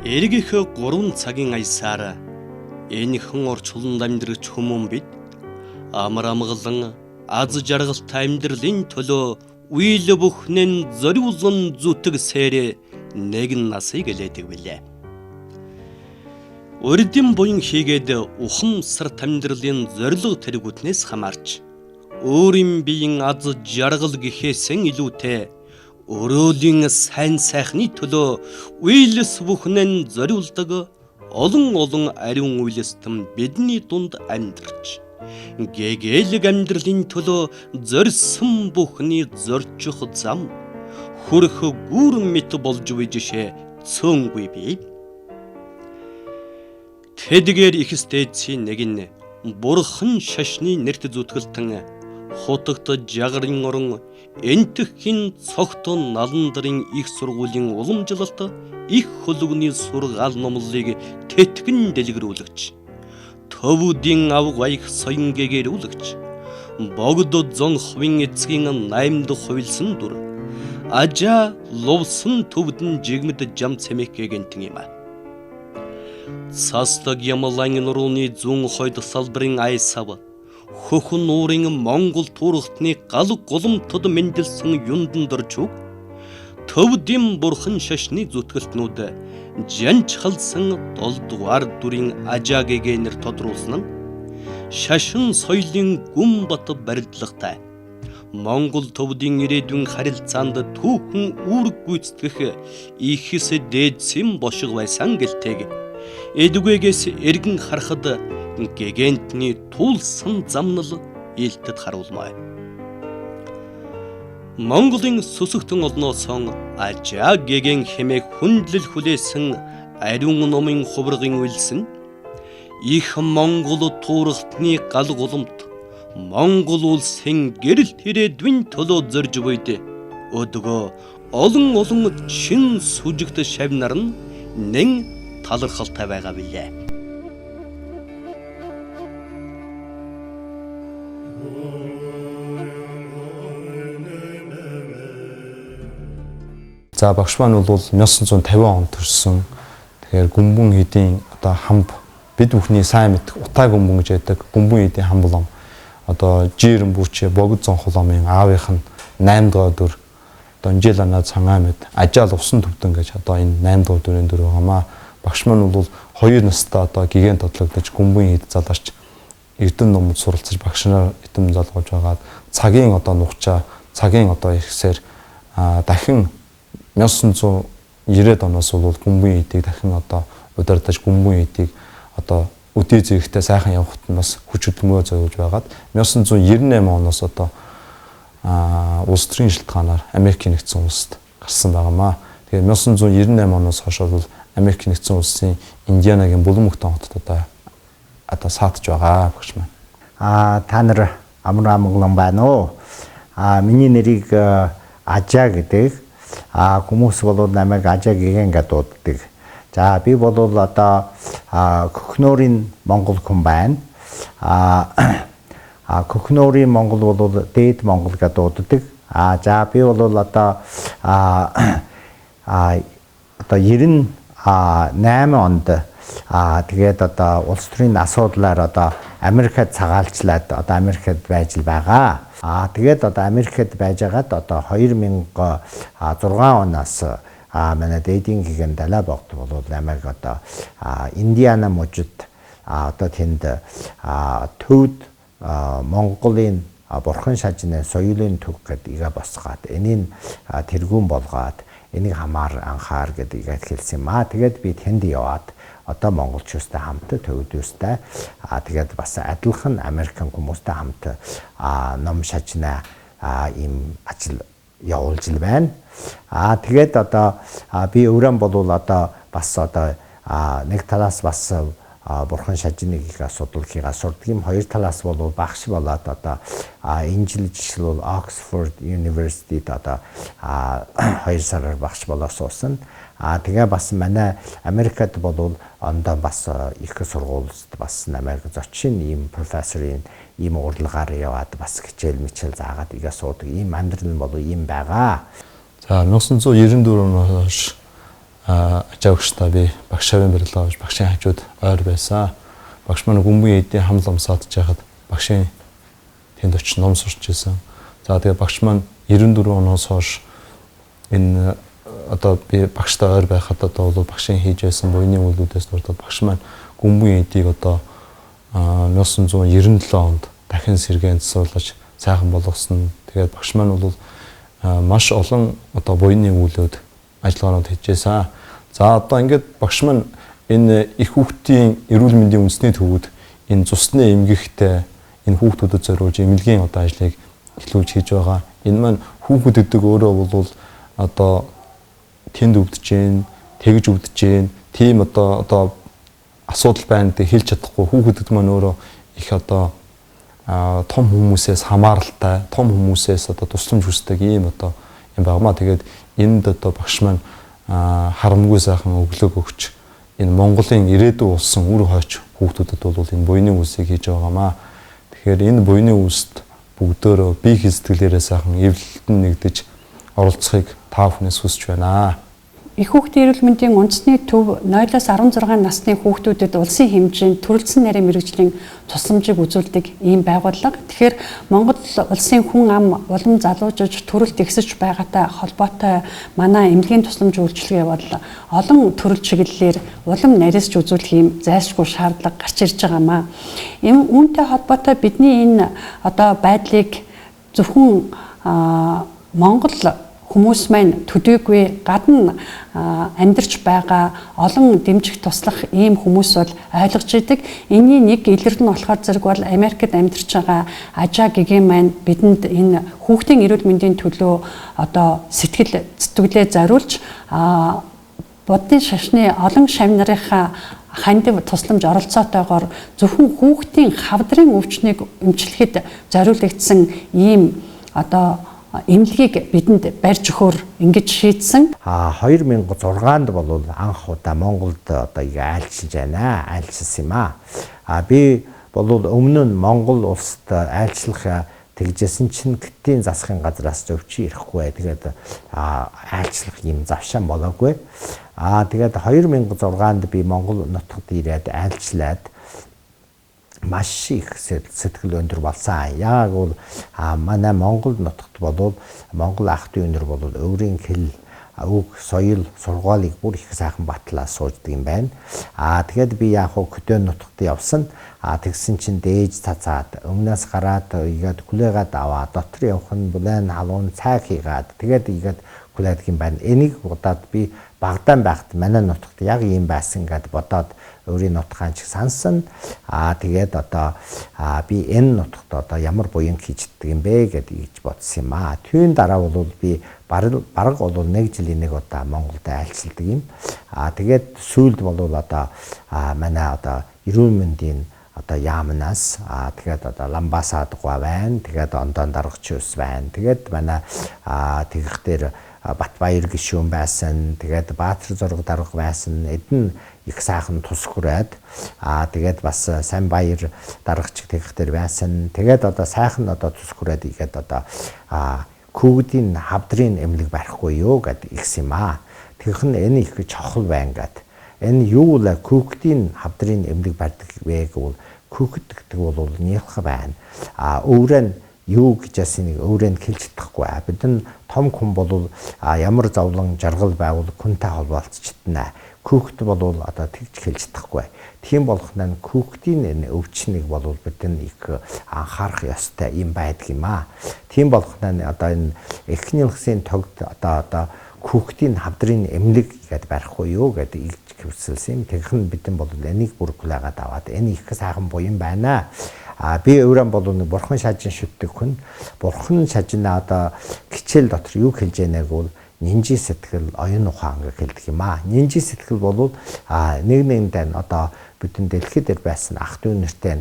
Эргийнхөө 3 цагийн аясаар энэхэн орчлонд амьдрах хүмүүс бид амар амгалан аз жаргалтай амьдралын төлөө үйл бүхнэн зориулан зүтгэсээр нэгэн насыг элэдэг билээ. Урдим буян хийгээд ухамсарт амьдралын зорилго тэргүүтнээс хамаарч өөрийн биеийн аз жаргал гэхээсэн илүүтэй өрөөлийн сайн сайхны төлөө үйлс бүхнэн зориулдаг олон ариун үйлстэн бидний дунд амьдарч гэгээлэг амьдралын төлөө зорьсон бүхний зорчих зам хүрх гүүрэн мэт болж үйжшээ цөөнгүй бий. Тэдгээр их стэйцийн нэг нь бурхан шашны нэрт зүтгэлтэн хотогт жагарын орон энтхэн цогтон наландрын их сургуулийн уламжлалт их хөлөгний сургаал номлолыг тэтгэн дэлгэрүүлэгч төвүүдийн авгайх соён гэгэрүүлэгч богд зонхвын эцгийн 8 дахь хувилсан дүр ажа ловсон төвдөн жигмэд жам цэмэх гэгэнтэн юм. Цастаг ямалан нурууны зүүн хойд салбарын айсав хөхөн нуурын Монгол туурхтны гал голомтод мэндэлсэн юндан дорчуг төвдим бурхан шашны зүтгэлтнүүд жанчхалсан 7 дугаар дүрийн ажаа гэгэнэр тодруулсан нь шашин соёлын гүн бат барилдлагатай Монгол төвдийн ирээдүйн харилцаанд түүхэн үүрэг гүйцэтгэх ихэс дээдсэн бошиг байсан гэлтэйг эдүгээс эргэн харахад гэгэнтний туулсан замнал илтэд харуулмаа. Монголын сүсэгтэн олноосон ажаа гэгэн хэмээх хүндлэл хүлээсэн ариун номын хувиргын үйлсэн их Монгол туурхтны гал голомт Монгол улсын гэрэл ирээдүйн төлөө зорж буйд өдгөө олон чин сүжигт шавнар нь нэн талархалтай байгаа билээ. За багш маань бол 1950 онд төрсөн. Тэгэхээр гүмбэн эдийн одоо хамб бид бүхний сайн мэдэх утаа гүмбэн гэж яддаг. Гүмбэн эдийн хам болом одоо жирэн бүрчээ богд зон холомын аавынх нь 8 дугаар дүр одоо Инжелана цагаан мэд ажаал усан төвдөн гэж одоо энэ 8 дугаар дүрийн дүр байгаамаа. Багш маань бол 2 настай одоо гигэн тодлогдож гүмбэн эд заларч эрдэнэ номод суралцаж багш нар эдэм залгуулж байгаад цагийн одоо нухчаа цагийн одоо ихсээр дахин 1990-ад оноос бол гүмбэн эдийг дахин одоо удирдах гүмбэн эдийг одоо үдээ зэрэгтэй сайхан явахт нь бас хүч хөдөлмөрөөр зориулж байгаад 1998 оноос одоо улс төрийн шилтгаанаар Америкийн нэгдсэн улсад гарсан байгаамаа. Тэгээд 1998 оноос хойш бол Америкийн нэгдсэн улсын Индианагийн Булмөгтөн хотод одоо саатж байгаа багш маань. Та нар амар амгалан байна уу? Миний нэрийг Ажаа гэдэг. Хүмүүс бол намайг Ажаа гэгэн гэж дууддаг. За би бол одоо Көхнөрийн Монгол хүн байна. Көхнөрийн Монгол бол дээд Монгол гэж дууддаг. За би бол одоо 98 онд тэгээд одоо улс төрийн асуудлаар одоо Америкт цагаалчлаад одоо Америкт байж байгаа. Тэгээд одоо Америкт байж байгаад одоо 2006 оноос манай дэдийн гигэн далаа богд бол намайг одоо Индиана мужид одоо тэнд төвд Монголын бурхан шажны соёлын төв гэдэг игээ босгаад энийг тэргүүн болгоод энийг анхаар гэдэг игээд хэлсэн юм аа. Тэгээд би тэнд яваад одоо монголчуудтай хамт төвдөөстэй тэгээд бас адилхан Америкэн хүмүүстэй хамт ном шажнаа ийм ажил явуулж байна. Тэгээд одоо би өөрөө бол одоо бас одоо нэг талаас бас бурхан шажныг асуудлыг сурдаг юм. Хоёр талаас бол багш болоод одоо энэ жил бол Oxford University-д одоо 2 сараар багш болоод суусан. Тэгээ бас манай Америкт бол ондоо бас их сургуульд бас намайг зочин ийм профессорын ийм урлагаар яваад бас хичээл мичээл заагаад игээ суудаг. Ийм амьдрал нь бол ийм байгаа. За 1994 оноос ажаагчтай би багшаавын барилга авч багшийн хажууд ойр байсан. Багш маань гүмбэн эдийн хамлам саадж байхад багшийн тэнд очиж ном сурч байсан. За тэгээ багш маань 94 оноос хойш энэ одоо би багштай ойр байхад одоо бол багшийн хийж байсан буйны үйлдэлээс дурдаад багш маань гүмбэн эдийг одоо 1997 онд дахин сэргээн засварлаж сайхан болгосон. Тэгээд багш маань бол маш олон одоо буйны үйлүүд ажиллагаанууд хийжсэн. За одоо ингээд багш маань энэ их хүүхдийн эрүүл мэндийн үндэсний төвөд энэ цусны эмгэгтэй энэ хүүхдүүдэд зориулж эмнэлгийн одоо ажлыг эхлүүлж хийж байгаа. Энэ маань хүүхэд гэдэг өөрөө бол одоо тэнд өвдөж гин, тэгж өвдөж гин, тийм одоо асуудал байна гэж хэлж чадахгүй. Хүүхэд маань өөрөө их одоо том хүмүүсээс хамааралтай, том хүмүүсээс одоо тусламж хүсдэг ийм одоо юм багмаа. Тэгээд энд одоо багш маань харамгүй сайхан өглөг өгч энэ Монголын ирээдүйн улсын үр хойч хүүхдүүдэд бол энэ буйны үйлсийг хийж байгаамаа. Тэгэхээр энэ буйны үйлсд бүгдөө бие сэтгэлээрээ сайхан эвлэлтэн нэгдэж оролцохыг та бүхнээс хүсэж байна. Их хүүхдийн эрүүл мэндийн үндэсний төв 0-16 насны хүүхдүүдэд улсын хэмжээнд төрөлцсөн нарийн мэрэгжлийн тусламжийг үзүүлдэг ийм байгууллага. Тэгэхээр Монгол улсын хүн ам улам залуужиж төрөлт ихсэж байгаатай холбоотой манай эмнэлгийн тусламж үйлчилгээ бол олон төрөл чиглэлээр улам нарийсч үзүүлэх ийм зайлшгүй шаардлага гарч ирж байгаамаа. Үүнтэй холбоотой бидний энэ одоо байдлыг зөвхөн Монгол хүмүүс маань төдийгүй гадна амьдарч байгаа олон дэмжих туслах ийм хүмүүс бол ойлгож идэг. Энийний нэг илэрл нь болохоор зэрэг бол Америкт амьдарч байгаа Ажаа гэгээн маань бидэнд энэ хүүхдийн эрүүл мэндийн төлөө одоо сэтгэлээ зориулж буддын шашны олон шавь нарынхаа хандив тусламж оролцоотойгоор зөвхөн хүүхдийн хавдрын өвчнийг эмчлэхэд зориулагдсан ийм одоо эмнэлгийг бидэнд барьж өгөхөөр ингэж шийдсэн. 2006-нд бол анх удаа Монголд одоо айлчилж байна. Айлчилсан юм аа. Би бол өмнө нь Монгол улсад айлчлах тэгжсэн чинь Китийн засахын газраас зөвчий ирэхгүй. Тэгээд айлчлах юм завшаан болоогүй. Тэгээд 2006-нд би Монгол нутагт ирээд айлчлаад маш их сэтгэл өндөр болсон. Яг бол манай Монгол нутагт бол Монгол ах トゥ өнөр бол өөрийн хэл, үг, соёл, сургаалыг бүр их сайхан батлаа сууждаг юм байна. Тэгээд би яг хөтөн нутагт явсан. Тэгсэн чинь дээж цацаад өмнөөс гараад игээд хүлээгээд аваа. Дотор явах нь бүлээн халуун цайг хийгээд тэгээд игээд хүлээдэг юм байна. Энийг удаад би багдаан байхад манай нутагт яг ийм байсан гэд бодоод өөрийн нутгаан чиг сансан. Тэгээд одоо би энэ нутагт одоо ямар буян хийждэг юм бэ гэдгийг бодсон юм аа. Түүний дараа бол би бараг бол 1 жилийн нэг удаа Монголд айлчилдаг юм. Тэгээд сүүлд бол одоо манай одоо эрүүл мэндийн одоо яамнаас тэгээд одоо Ламбасаадгаа байна. Тэгээд ондон даргач ус байна. Тэгээд манай тэгхтэр Батбаяр гишүүн байсан. Тэгээд Баатар зураг дарга байсан. Эдэн их сайхан тус хүрээд тэгээд бас сайн баяр даргач тэгхтэр байсан. Тэгээд одоо сайхан одоо тус хүрээд игээд одоо хүүхдийн хавдрын эмнэлэг барихгүй юу гэд ихс юм аа. Тэгэх нь энэ их чухал байна гэд. Энэ юу л хүүхдийн хавдрын эмнэлэг барьдаг вэ гэвэл хүүхэд гэдэг бол нялх байна. Өөрөө нь юу гэж ясыг өөрөө нь хэлж чадахгүй. Бид нь том хүн бол ямар зовлон жаргал байвал хүнтэй холбоолцчихдана. Хүүхэд бол одоо тэгж хэлж чадахгүй. Тийм болох нь хүүхдийн энэ өвчнийг бол бидний их анхаарах ёстой юм байдаг юм аа. Тийм болох нь одоо энэ эхний улсын тогт одоо хүүхдийн хавдрын эмнэлэг гэдээ барихгүй юу гэдэг хэлсэн. Тэгэх нь бидэн бол энийг бүр хүлээгээд аваад энэ их сайхан буян байна. Би өөрөө бол бурхан шажин шүтдэг хүн. Бурхан шажинаа одоо хичээл дотор юу хэлж яанаг бол нинжи сэтгэл оюун ухаан гэж хэлдэг юм аа. Нинжи сэтгэл бол нэгэндээ одоо бидний дэлхийд байсан ах トゥ нэртэй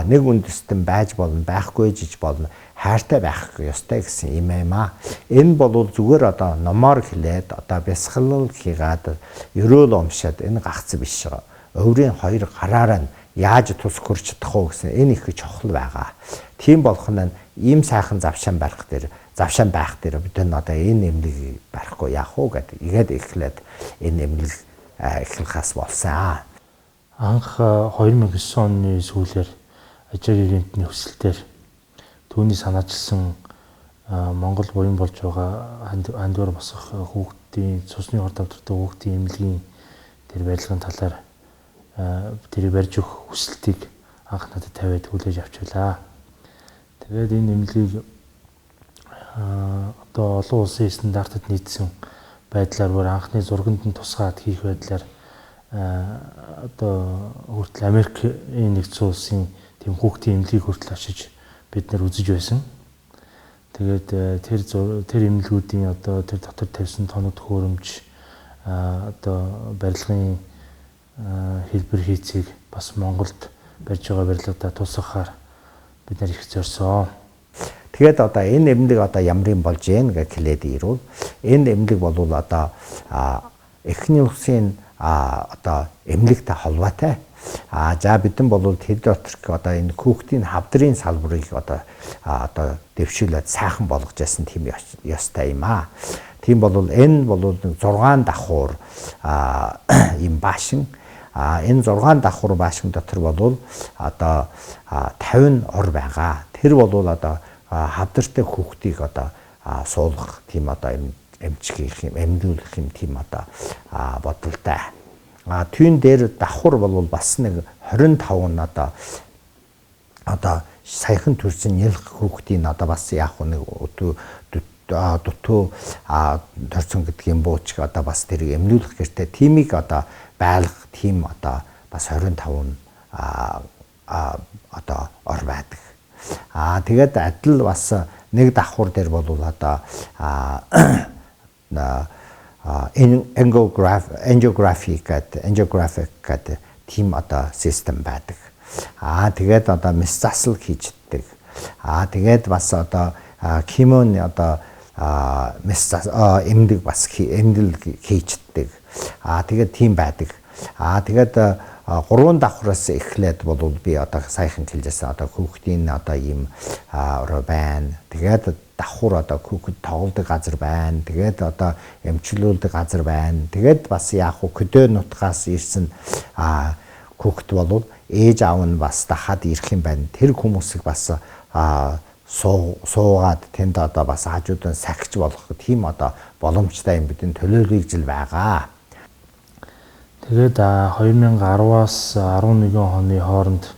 нэг үндэстэн байж болно, байхгүй жиж болно, хайртай байх ёстой гэсэн юм аа. Энэ бол зүгээр одоо номоор хэлээд одоо бясалгал хийгээд ерөөл умшаад энэ гагц биш. Өврийн хоёр гараараа яаж тус хүрч чадах вэ гэсэн энэ их чухал байгаа. Тийм болох нь ийм сайхан завшаан барих дээр завшаан байх дээр бид одоо энэ эмнэлгийг барихгүй яах уу гэдэг игээд эхлээд энэ эмнэлэг эхлэхээс болсон. Анх 2009 оны сүүлээр ажаагийн гэмтний хүсэлтээр түүний санаачилсан Монгол буян болж байгаа хандвар босгох хүүхдийн цусны хор давтартай хүүхдийн эмнэлгийн тэр барилгын талаар тэрийг барьж өгөх хүсэлтийг анх надад тавиад хүлээж авч байлаа. Тэгээд энэ эмнэлгийг одоо олон улсын стандартад нийцсэн байдлаар бүр анхны зурганд нь тусгаад хийх байдлаар одоо хүртэл Америкийн нэгдсэн улсын тийм хүүхдийн эмнэлгийг хүртэл очиж бид нар үзэж байсан. Тэгээд тэр эмнэлгүүдийн одоо тэр дотор тавьсан тоног төхөөрөмж одоо барилгын хэлбэр хийцийг бас Монголд барьж байгаа барилгадаа тусгахаар бид нар их зорьсон. Тэгээд одоо энэ эмнэлэг одоо ямар юм болж гэн гэж хэлээд ирвэл энэ эмнэлэг бол одоо эхний улсын одоо эмнэлэгтэй холбоотой. За бидэн бол тэр доторх одоо энэ хүүхдийн хавдрын салбарыг одоо дэвшүүлээд сайхан болгож ясан тийм ёстой юм аа. Тийм бол энэ бол 6 давхар юм баашин. Энэ 6 давхар баашин дотор бол одоо 50 ор байгаа. Тэр бол одоо хавдартай хүүхдийг одоо суулгах тийм одоо эмчгийнх юм эмдүүлэх юм тийм одоо бодолтой. Түүн дээр давхар бол бас нэг 25 нь одоо саяхан төрсэн нялх хүүхдийн одоо бас яг нэг дутуу төрсөн гэдэг юм бууч одоо бас тэр эмнүүлэх гэртээ тимийг одоо байлгах тим одоо бас 25 нь одоо ор байдаг. Тэгээд адил бас нэг давхар дээр бол одоо angiographic гэдэг тим одоо систем байдаг. Тэгээд одоо мэс засал хийждэг. Тэгээд бас одоо химон одоо мэс эмнэлэг бас эмнэлэг хийждэг. Тэгээд тим байдаг. Тэгээд 3 давхраас эхлээд бол би одоо саяхан хэлжсэн одоо хүүхдийн одоо ийм байна. Тэгээд давхар одоо хүүхэд тоглодог газар байна. Тэгээд одоо эмчлүүлдэг газар байна. Тэгээд бас яг хөдөө нутгаас ирсэн хүүхэд бол ээж аав нь бас дахад ирэх юм байна. Тэр хүмүүсийг бас суугаад тэнд одоо бас хажууд нь сахиж болох тийм одоо боломжтой юм бидний төлөөлөж ил байгаа. Тэгээд 2010-аас 11 оны хооронд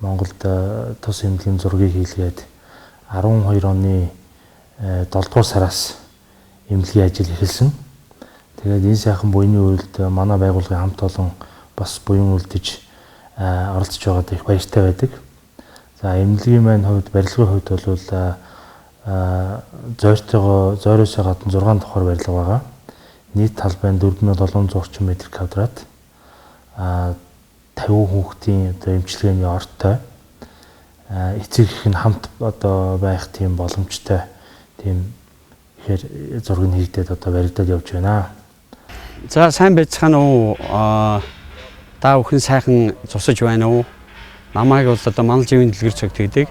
Монголд тус эмнэлгийн зургийг хийлгээд 12 оны 7 дугаар сараас эмнэлгийн ажил эхэлсэн. Тэгээд энэ сайхан буйны үйлд манай байгууллагын хамт олон бас буян үлдэж оролцож байгаад их баяртай байдаг. За эмнэлгийн маань хувьд барилгын хувьд бол зойроос гадна 6 давхар барилга байгаа. Нийт талбай нь 4700 орчим метр квадрат. 50 хүүхдийн одоо эмчилгээний ортой. Эцэг их нь хамт одоо байх тийм боломжтой тийм ихээр зураг нь хийгдээд одоо баригдаад явж байна. За сайн байцгаана уу? Та бүхэн сайхан зусаж байна уу? Намайг бол одоо Манал живийн дэлгэр цогт гэдэг.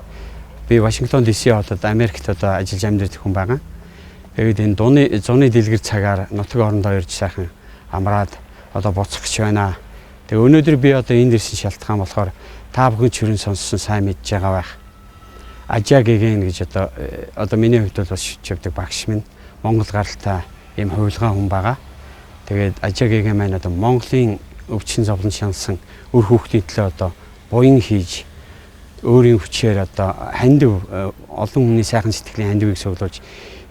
Би Вашингтон DC хотод Америкт одоо ажиллаж амьдарч хүн байгаа. Тэгээд энэ зуны дэлгэр цагаар нутаг орондоо ирж сайхан амраад одоо буцах гэж байна. Тэгээ өнөөдөр би одоо энд ирсэн шалтгаан болохоор та бүхэн ч хүрэн сонссон сайн мэдж байгаа байх. Ажаа гэгэн гэж одоо миний хувьд бол бас шивдэг багш минь Монгол гаралтай ийм хувилгаан хүн байгаа. Тэгээд ажаа гэгэн маань одоо Монголын өвчин зовлон шансан өр хүүхдийн төлөө одоо буян хийж өөрийн хүчээр одоо хандив олон хүний сайхан сэтгэлийн хандивыг суглуулж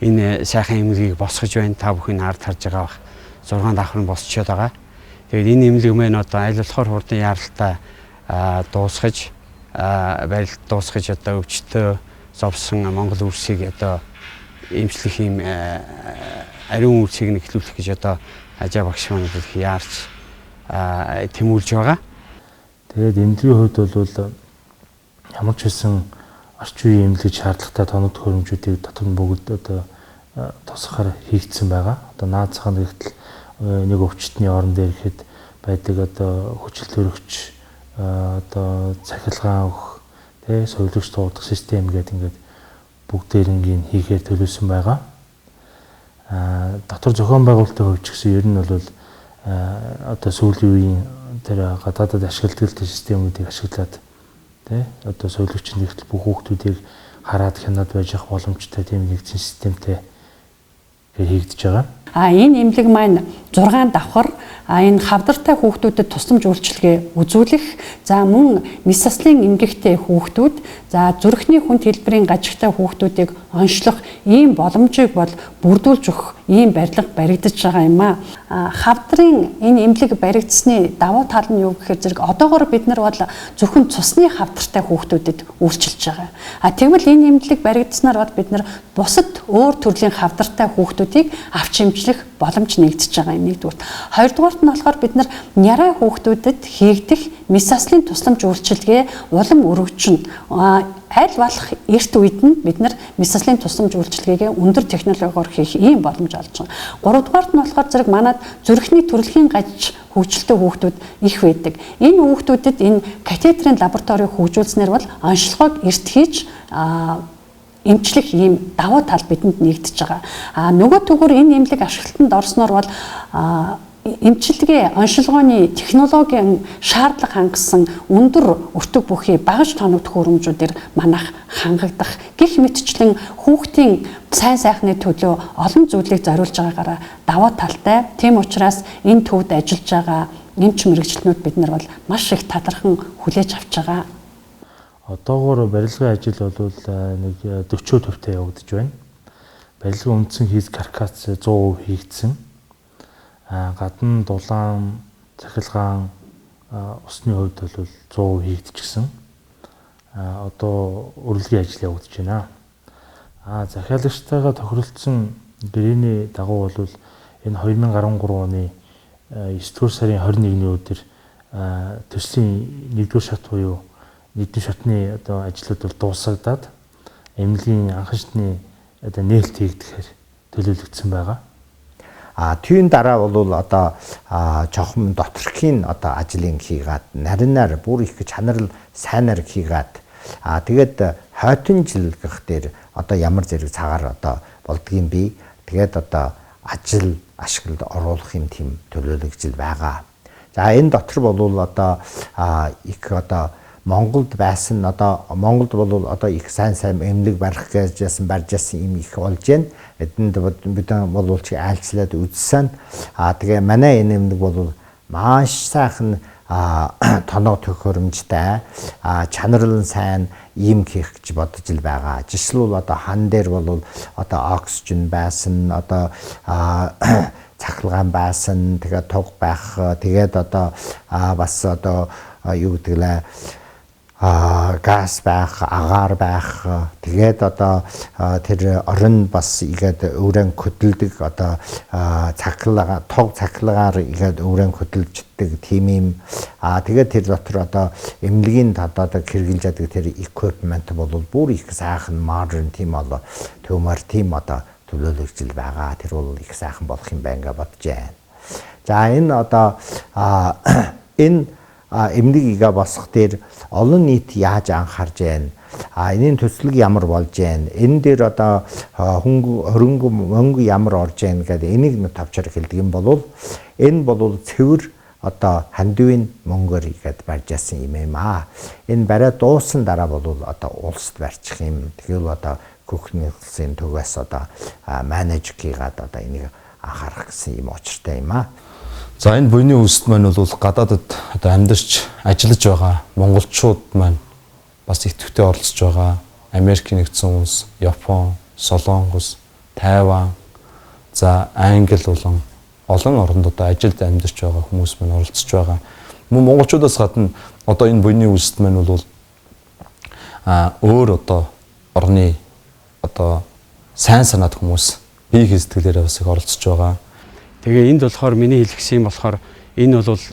энэ сайхан эмнэлгийг босгож байна. Та бүхэн ард харж байгаа бах. 6 давхар нь босчоод байгаа. Тэгээд энэ эмнэлэг маань одоо аль болохоор хурдан яаралтай дуусгаж барилт дуусгаж одоо өвчтөө зовсон Монгол үрсийг одоо эмчлэх юм ариун үрсийг нэхлүүлэх гэж одоо ажаа багш маань их яарч тэмүүлж байгаа. Тэгээд эмнэлгийн хувьд бол ямар ч хэсэн орчин үеийн эмнэлэг шаардлагатай тоног төхөөрөмжүүдийг дотор нь бүгд одоо тусахаар хийгдсэн байгаа. Одоо наад цахаа нэгтэл нэг өвчтний орон дээр ихэд байдаг одоо хүчил төрөгч одоо цахилгаан өгөх тий соёлогч дуудах систем гэдэг ингээд бүгдээрингийн хийхээр төлөвлөсөн байгаа. Дотор зохион байгуулалтын хувьд ч гэсэн ер нь бол одоо сүүлийн үеийн тэр гадаадад ашигладаг системүүдийг ашиглаад тий одоо соёлогчийн нэгтэл бүх хүүхдүүдийг хараад хянаад байж ах боломжтой тийм нэгдсэн системтэй хийгдэж байгаа. Энэ эмнэлэг маань 6 давхар энэ хавдартай хүүхдүүдэд тусламж үйлчилгээ үзүүлэх, за мөн нис заслын эмгэгтэй хүүхдүүд, за зүрхний хүнд хэлбэрийн гажигтай хүүхдүүдийг онцлох ийм боломжийг бол бүрдүүлж өгөх ийм барилга баригдаж байгаа юм аа. Хавдрын энэ эмнэлэг баригдсны давуу тал нь юу гэхээр зэрэг одоогоор бид нар бол зөвхөн цусны хавдартай хүүхдүүдэд үйлчилж байгаа. Тэгвэл энэ эмнэлэг баригдснаар бол бид нар бусад өөр төрлийн хавдартай хүүхдүүдийг авч эмчлэх боломж нэгдэж байгаа юм нэгдүгээр. Хоёрдугаарт нь болохоор бид нар нярай хүүхдүүдэд хийгдэх нис заслын тусламж үйлчилгээ улам өргөжнө. Аль болох эрт үед нь бид нар нис заслын тусламж үйлчилгээгээ өндөр технологиор хийх ийм боломж олж байгаа. Гуравдугаарт нь болохоор зэрэг манад зүрхний төрөлхийн гаж хөгжилтэй хүүхдүүд их байдаг. Энэ хүүхдүүдэд энэ катетерийн лабораторийг хөгжүүлснээр бол онцлогоог эрт хийж эмчлэх ийм давуу тал бидэнд нэгдэж байгаа. Нөгөө төгөр энэ эмнэлэг ашиглалтанд орсноор бол эмчилгээ онцлогооны технологийн шаардлага хангасан өндөр өртөг бүхий багаж тоногдох хөрөмжүүдээр манайх хангагдах гэх мэтчлэн хүүхдийн сайн сайхны төлөө олон зүйлийг зориулж байгаагаараа даваа талтай. Тийм учраас энэ төвд ажиллаж байгаа эмч мэрэгчлэнүүд бид нар бол маш их тадархан хүлээж авч байгаа. Одоогоор барилгын ажил бол нэг 40% явагдаж байна. Барилгын үндсэн хийц каркас 100% хийгдсэн. Гадна дулаан, цахилгаан, усны хувьд бол 100% хийгдчихсэн. Одоо урилгын ажил явагдаж байна. Захиалагчтайгаа тохиролцсон гэрээний дагуу бол энэ 2013 оны 9-р сарын 21-ний өдөр төслийн 1-р шат буюу нийтийн шатны одоо ажлууд бол дуусагдаад эмнэлгийн анхан шатны одоо нээлт хийгдэхээр төлөвлөгдсөн байгаа. Түүний дараа бол одоо чухам доторхийн одоо ажлын хийгээд нарийнаар бүр их чанарл сайнаар хийгээд тэгээд хойтон жил гэх дээр одоо ямар зэрэг цагаар одоо болдгийн би тэгээд одоо ажил ашиглалд оруулах юм тийм төлөвлөгжил байгаа. За энэ дотор бол одоо их одоо Монголд байсан одоо Монголд бол одоо их сайн эмнэлэг барих гэжсэн барьж ясан юм их болж байна. Эдэнд бид бол чи айлчлаад үзсэн. Тэгээ манай энэ эмнэлэг бол маш сайхан тоног төхөөрөмжтэй чанарл сайн ийм хийх гэж бодож ил байгаа. Жишээлбэл одоо хан дээр бол одоо оксижен байсан, одоо цахилгаан байсан, тэгээ туг байх, тэгээд одоо бас одоо юу гэдэг лээ газ байх, агаар байх, тэгээд одоо тэр орон бас игээд өөрийн хөдөлдөг одоо цахилгаан, туг цахилгаар игээд өөрийн хөдөлждэг тийм юм. Тэгээд тэр дотор одоо эмнэлгийн одоо хэрэгжилж яадаг тэр equipment бол бүр их сайхан modern тийм болоо төмөр тийм одоо төлөвлөгжил байгаа. Тэр бол их сайхан болох юм байна гэж бодож байна. За энэ одоо энэ эмнэлгийг босгох дээр олон нийт яаж анхаарж байна? Энийн төслөг ямар болж байна? Энэ дээр одоо хөрөнгө мөнгө ямар орж байна гэдэг энийг нэг товчор хэлдэг юм бол энэ бол цэвэр одоо хандивын мөнгөөр игээд барьж ясан юм аа. Энэ бариа дуусан дараа бол одоо улсад барьчих юм. Тэгвэл одоо Хүүхдийн улсын төгөөс одоо менеж хийгээд одоо энийг анхаарах гэсэн юм учиртай юм аа. За энэ буйны үсэд маань бол гадаадад одоо амьдарч ажиллаж байгаа монголчууд маань бас их төвтэй оролцож байгаа. Америкийн нэгдсэн улс, Япон, Солонгос, Тайван, за Англи болон олон оронд одоо ажилд амьдарч байгаа хүмүүс маань оролцож байгаа. Мөн монголчуудаас гадна одоо энэ буйны үсэд маань бол өөр одоо орны одоо сайн санаад хүмүүс бие хэсгэлээрээ бас их оролцож байгаа. Тэгээ энд болохоор миний хэлэх юм болохоор энэ бол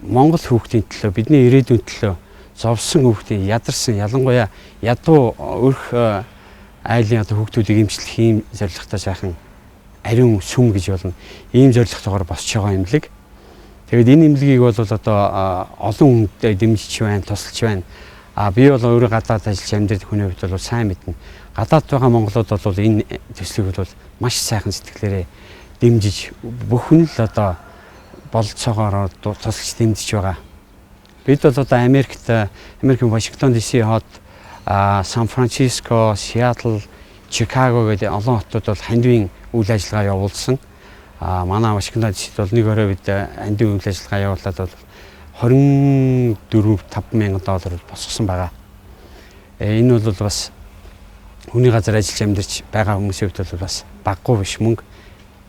Монгол хүүхдийн төлөө бидний ирээдүйн төлөө зовсон хүүхдийн ядарсан ялангуяа ядуу өрх айлын одоо хүүхдүүдийг эмчлэх ийм зорилготой сайхан ариун сүм гэж болно. Ийм зорилготойгоор босч байгаа эмнэлэг. Тэгээд энэ эмнэлгийг бол одоо олон хүнтэй дэмжиж байна, тусалж байна. Би бол өөрөө гадаад ажиллаж амьдардаг хүний хувьд бол сайн мэднэ. гадаад байгаа монголууд бол энэ төслийг бол маш сайхан сэтгэлээрээ дэмжиж бүхэн л одоо болцоогоор тусалж дэмжиж байгаа. Бид бол одоо Америкийн Вашингтон DC хот, Сан Франциско, Сиэтл, Чикаго гэдэг олон хотод бол хандивын үйл ажиллагаа явуулсан. Манай Вашингтон DC-д бол нэг орой бид хандивын үйл ажиллагаа явуулаад бол 24-5 мянган доллар босгосон байгаа. Энэ бол бас хүний газар ажиллаж амьдарч байгаа хүмүүсийн хувьд бол бас баггүй биш мөнгө.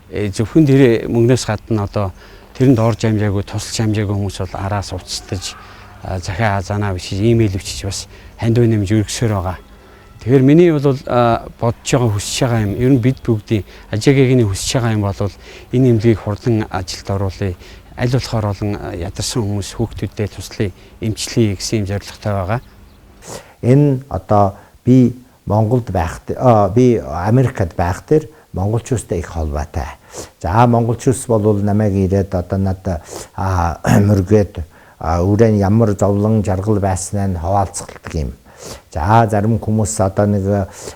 Зөвхөн тэр мөнгнөөс гадна одоо тэрэнд орж амжаагүй, тусалж амжаагүй хүмүүс бол араас уцтаж, захиа занаа бичиж, имэйл бичиж бас хандив нэмж өргөсөөр байгаа. Тэгэхээр миний бол бодож байгаа хүсэж байгаа юм. Ер нь бид бүгдийн ажаагийн хүсэж байгаа юм бол энэ эмнэлгийг хурдан ажилд оруулъя. Аль болохоор олон ядарсан хүмүүс хүүхдүүдэд туслая, эмчлэе гэсэн юм зорилготой байгаа. Энэ одоо би Монголд байхдаа би Америкт байхдаа монголчуудтай их холбоотой. За монголчууд бол намайг ирээд одоо надад мөргээд үрэн ямар зовлон жаргал байснаа хаваалцгалдаг юм. За зарим хүмүүс одоо нэг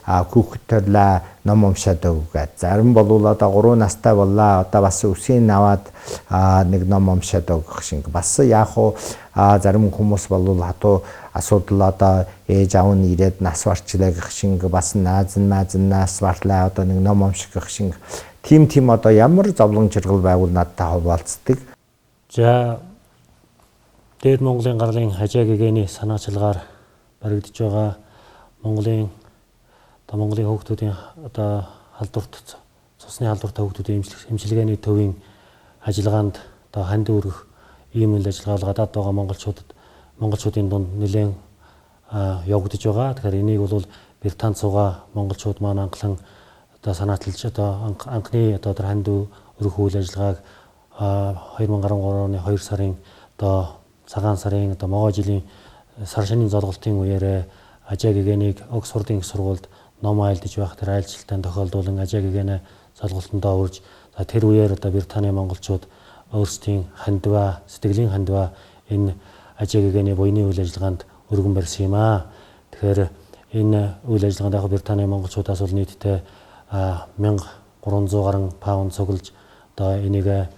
хүүхдтэрлээ ном уншаад өгөөд. Зарим бол одоо 3 настай боллаа. Одоо бас өсгийн аваад нэг ном уншаад өгөх шиг. Бас яг уу зарим хүмүүс бол хатуу асуудал одоо ээж аав нь ирээд нас барчлаа гэх шиг бас наазнаас барлаа одоо нэг ном унших гэх шиг. Тим одоо ямар зовлон жаргал байгуул надтай хаваалцдаг. За дээр Монголын гарлын хажаа гэгэний санаачилгаар баригдаж байгаа Монголын хүүхдүүдийн одоо халдварт цусны халдвартай хүүхдүүдийн эмчилгээний төвийн ажиллагаанд одоо хандив өргөх ийм үйл ажиллагаа гадаад байгаа монголчуудын дунд нэлээд явагдаж байгаа. Тэгэхээр энийг бол Британд суугаа монголчууд маань анхлан одоо санааталж одоо анхны одоо хандив өргөх үйл ажиллагааг 2013 оны 2 сарын одоо цагаан сарын одоо могой жилийн сар шинийн золголтын үеэр ажаа гэгэнийг Оксфордын их сургуульд ном айлдаж байх тэр айлчлалтанд тохиолдуулан ажаа гэгэнэ золголтондоо урьж тэр үеэр одоо Британий монголчууд өөрсдийн хандиваа, сэтгэлийн хандиваа энэ ажаа гэгэний буйны үйл ажиллагаанд өргөн барьсан юм аа. Тэгэхээр энэ үйл ажиллагаанд яг Британий монголчуудаас бол нийтдээ 1300 гаруй паунд цуглаж одоо энийг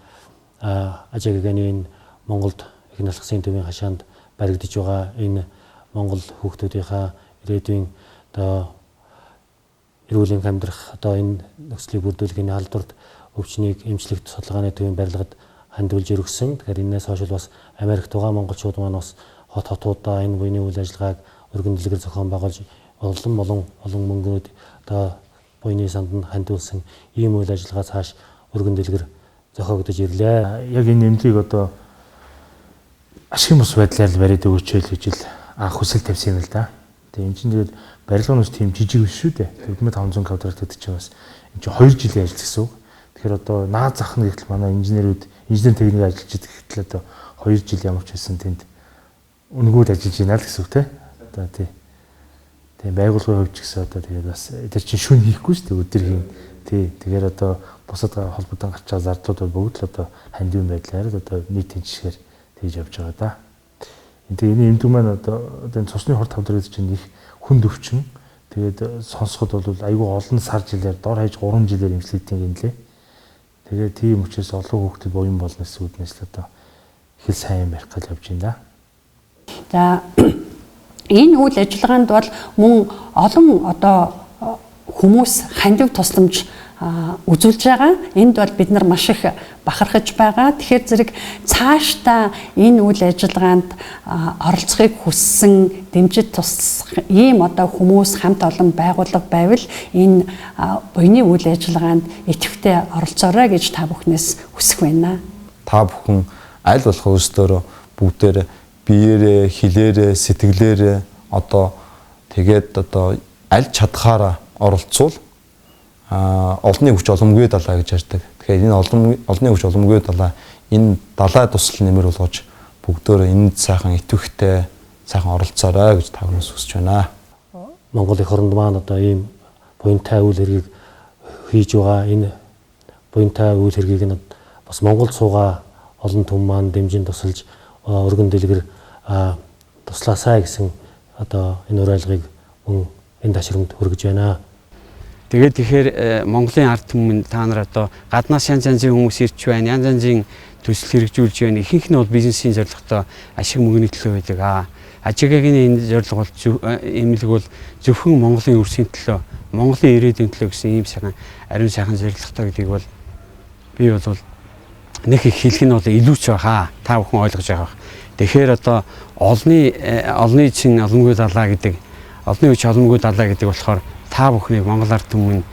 ажаа гэгэний Монголд их налхсын төвийн хашаанд баригдаж байгаа энэ Монгол хүүхдүүдийнхаа ирээдүйн одоо эрүүлийн амьдрах одоо энэ нөхцөлийг бүрдүүлэхийн халдварт өвчнийг эмчлэгт судалгааны төвийн барилгад хандивуулж өргөсөн. Тэгэхээр энэс хойш бас Америкт байгаа монголчууд маань бас хотуудаа энэ буйны үйл ажиллагааг өргөн дэлгэр зохион байгуулж олон мөнгөнд одоо буйны санданд хандивуулсан ийм үйл ажиллагаа цааш өргөн дэлгэр зохиогдож ирлээ. Яг энэ эмнэлгийг одоо ашигын бус байдлаар бариад өгөөч гэж л хүсэл тавьсан юм л да. Тэгээ энэ чинь тэгээд барилгаанаас тийм жижиг биш шүү дээ. 4500 квадрат гэдэг чинь бас энэ чинь 2 жилийн ажил гэсэн үг. Тэгэхээр одоо наад зах нь гэхэл манай инженер техник ажиллаж байгаа гэхэл одоо 2 жил ямар ч байсан тэнд үнгүүд ажиллаж байна л гэсэн үг те. Одоо тий. Тэгээ байгууллагын хувьд ч гэсэн одоо тэгээд бас тэр чинь шүн хийхгүй шүү дээ өдөр хийн. Тий. Тэгэхээр одоо бусад холбоотой гарчаа зардууд бол бүгд л одоо хандивын байдлаар одоо нийтийн жишгээр тэгж явж байгаа да. Тэгээ энэ эмдэг маань одоо энэ цусны хорт тавдрыг чинь их хүнд өвчин. Тэгээд сонсоход бол айгүй олон сар жилээр дор хаяж 3 жилээр эмчлэгдэх юм лээ. Тэгээ тийм учраас олон хүүхдэд буян болно гэсэн үднээс л одоо их л сайн барих гэж явж байна да. За энэ үйл ажиллагаанд бол мөн олон одоо хүмүүс хандив тусламж үзүүлж байгаа. Энд бол бид нар маш их бахархаж байгаа. Тэгэхээр зэрэг цаашдаа энэ үйл ажиллагаанд оролцохыг хүссэн, дэмжиж туслах ийм одоо хүмүүс хамт олон байгууллага байвал энэ буйны үйл ажиллагаанд идэвхтэй оролцоорой гэж та бүхнээс хүсэх байна. Та бүхэн аль болох өөрсдөө бүгдээр биеэрээ, хилээрээ, сэтгэлээрээ одоо тэгээд одоо аль чадхаараа оролцвол олонний хүч оломгүй далаа гэж ярьдаг. Тэгэхээр энэ олонний хүч оломгүй далаа энэ далай тусал нэмэр болгож бүгдөө энд сайхан идэвхтэй сайхан оролцоорой гэж та бүхнээс хүсэж байна. Монгол эх оронд маань одоо ийм буянтай үйл хэргийг хийж байгаа. Энэ буянтай үйл хэргийг нь бас Монголд суугаа олон түмэн маань дэмжин тусалж өргөн дэлгэр туслаасай гэсэн одоо энэ уриалгыг мөн энэ ташрамд хүргэж байна. Тэгээд тэгэхээр Монголын ард түмэн та нар одоо гаднаас янз янзын хүмүүс ирж байна, янз янзын төсөл хэрэгжүүлж байна. Ихэнх нь бол бизнесийн зорилготой ашиг мөнгөний төлөө байдаг. Ажигагийн энэ зорилго бол эмнэлэг бол зөвхөн Монголын өрсөний төлөө, Монголын ирээдүйн төлөө гэсэн ийм сайхан ариун сайхан зорилготой гэдгийг бол би бол нэг их хэлэх нь бол илүү ч байгаа. Та бүхэн ойлгож байгаа. Тэгэхээр одоо олны чин олонгүй далаа гэдэг, олны үеч олонгүй далаа гэдэг болохоор та бүхнийг Монгол ард түмэн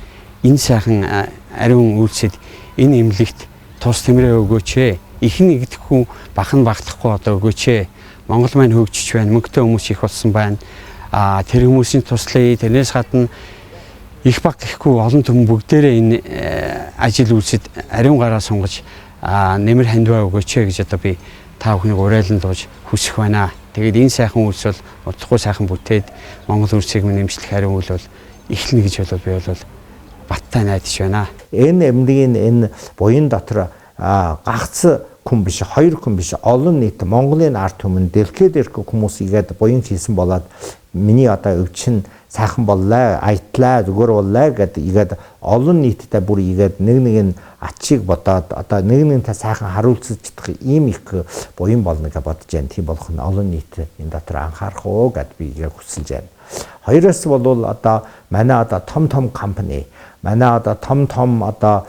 энэ сайхан ариун үйлсэд энэ эмнэлэгт тус тэмрээ өгөөч. Ихний нэгдэхгүй бахан багтахгүй одоо өгөөч. Монгол маань хөгжиж байна, мөнгөтэй хүмүүс их болсон байна. Тэр хүмүүсийн туслая, тэрнээс гадна их баг гэхгүй олон түмэн бүгдээрээ энэ ажил үйлсэд ариун гараа сунгаж нэмэр хандваа өгөөч гэж одоо би та бүхнийг уриалан дууж хүсэх байна. Тэгээд энэ сайхан үйлс бол удахгүй сайхан бүтээд Монгол улсыг нэмжлэх ариун үйл бол эхлэнэ гэж би бол баттай найдаж байна. Энэ эмнэлгийн энэ буян дотор гагц хүн биш, хоёр хүн биш, олон нийт Монголын ард түмэн дэлхийд ирэх хүмүүс игээд буян хийсэн болоод миний одоо өвчин сайхан боллоо, айтлаа, зүгээр боллоо гэдэг игээд олон нийтдээ бүр игээд нэг нь ачиг бодоод одоо нэг та сайхан харуулцаж чадах ийм их буян болно гэж бодож байна. Тийм болох нь олон нийт энэ дотор анхаарах уу гэд би хүсэлж байна. Хоёроос бол одоо манай одоо том компани, манай одоо том одоо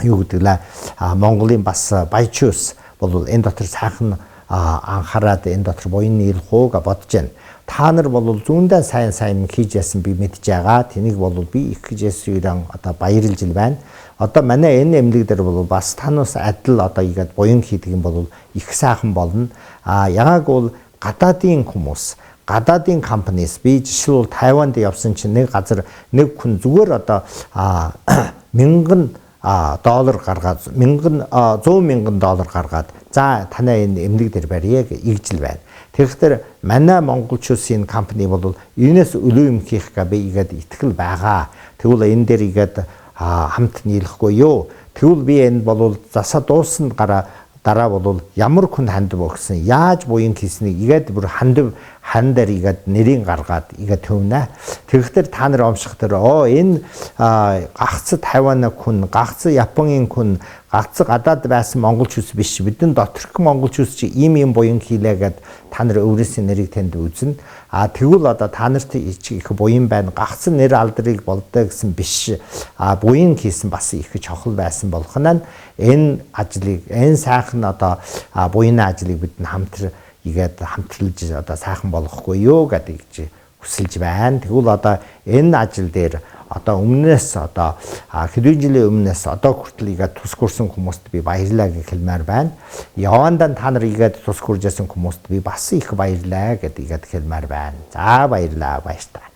юу гэдэг лээ Монголын бас баячус бол энэ дотор сайхан анхаарад энэ дотор буян нийлэх уу гэж бодож байна. Та нар бол зүүндээ сайн хийж яасан би мэдж байгаа. Тэнийг бол би их гэж яасан одоо баярлж байна. Одоо манай энэ эмнэлэг дээр бол бас танаас адил одоо игээд буян хийдэг юм бол их сайхан болно. Ягааг бол гадаадын хүмүүс, гадаадын компаниас би жишээлбэл Тайванд явсан чинь нэг газар нэг хүн зүгээр одоо 1000 доллар гаргаад 100 мянган доллар гаргаад за танай энэ эмнэлэг дээр барья гэж игжил байна. Тэгэхээр манай монголчуудын компани бол энэс өлөө юм хийх гэ би игээд итгэл байгаа. Тэгвэл энэ дээр игээд хамт нийлэхгүй юу? Тэгвэл би энэ бол засаа дуусна дараа бол ямар хүн хандв өгсөн яаж буян хийснийг игээд бүр хан дээр игээд нэрийн гаргаад игээд төвнэ. Тэгэхээр та нар өмших дээр энэ гагц Тайваны хүн, гагц Японы хүн, гагц гадаад байсан монголчууд биш. Бидний доторх монголчууд чи ийм буян хийлээ гэд та нар өөрөөсөө нэрийг тэнд үзнэ. Тэгвэл одоо та нарт их буян байна. Гагц нэр алдрыг болдоо гэсэн биш. Буян хийсэн бас их чухал байсан болох нь энэ ажлыг энэ сайхан одоо буяны ажлыг бид игээд хамтралж одоо сайхан болохгүй юу гэдэг хүсэлж байна. Тэгвэл одоо энэ ажил дээр одоо өмнөөс одоо хэдэн жилийн өмнөөс одоо хүртэл игээд тус хүрсэн хүмүүст би баярлалаа гэж хэлмээр байна. Явандаа та нар игээд тус хүржсэн хүмүүст би бас их баярлалаа гэдэг игээд хэлмээр байна. За баярлалаа баяртай.